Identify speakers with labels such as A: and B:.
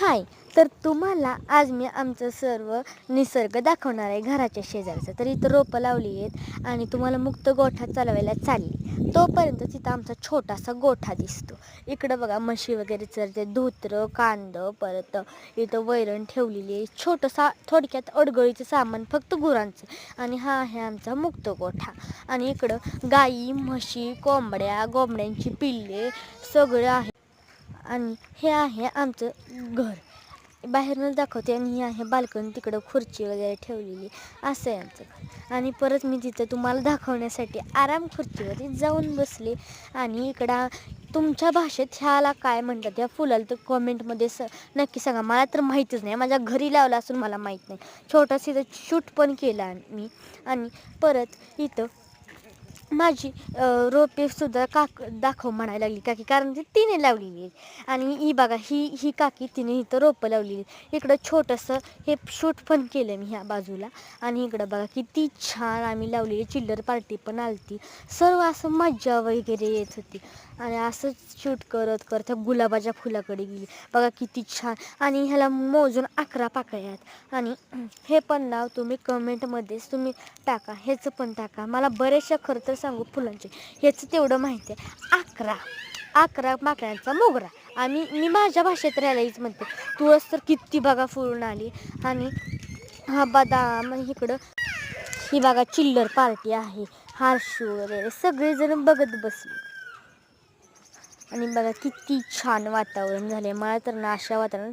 A: हाय. तर तुम्हाला आज मी आमचं सर्व निसर्ग दाखवणार आहे घराच्या शेजारचं. तर इथं रोपं लावली आहेत आणि तुम्हाला मुक्त गोठा चालवायला चालली. तोपर्यंत तिथं आमचा छोटासा गोठा दिसतो. इकडं बघा म्हशी वगैरे चरते, धोतरं, कांदं, परत इथं वैरण ठेवलेली आहे. छोटंसा थोडक्यात अडगळीचं सामान फक्त गुरांचं. आणि हा आहे आमचा मुक्त गोठा. आणि इकडं गाई, म्हशी, कोंबड्यांची पिल्ले सगळं आहे. आणि हे आहे आमचं घर. बाहेरूनच दाखवते. आणि ही आहे बाल्कनी, तिकडं खुर्ची वगैरे ठेवलेली. असं आहे आमचं घर. आणि परत मी तिथं तुम्हाला दाखवण्यासाठी आराम खुर्चीवरती जाऊन बसले. आणि इकडं तुमच्या भाषेत ह्याला काय म्हणतात या फुलाला, तर कॉमेंटमध्ये नक्की सांगा. मला तर माहीतच नाही, माझ्या घरी लावला असून मला माहीत नाही. छोटासा इथं शूट पण केला मी. आणि परत इथं माझी रोपेसुद्धा दाखव म्हणायला लागली काकी, कारण ती तिने लावलेली आहे. आणि ही बघा, ही काकी तिने इथं रोपं लावलेली. इकडं छोटंसं हे शूट पण केलं मी ह्या बाजूला. आणि इकडं बघा किती छान आम्ही लावलेली. चिल्लर पार्टी पण आलती. सर्व असं मज्जा वगैरे येत होती. आणि असंच शूट करत करत गुलाबाच्या फुलाकडे गेली. बघा किती छान. आणि ह्याला मोजून 11 पाकळ्या आहेत. आणि हे पण नाव तुम्ही कमेंटमध्येच तुम्ही टाका, ह्याचं पण टाका. मला बरेचशा खरं तर सांगू फुलांचे ह्याचं तेवढं माहिती आहे. 11 पाकळ्यांचा मोगरा. मी माझ्या भाषेत राहायलाच म्हणते. तुळस तर किती बघा फुलून आली. आणि हा बदाम, इकडं ही बघा चिल्लर पार्टी आहे, हारशू वगैरे सगळेजण बघत बसले. आणि बघा किती छान वातावरण झाले. मला तर ना अशा वातावरण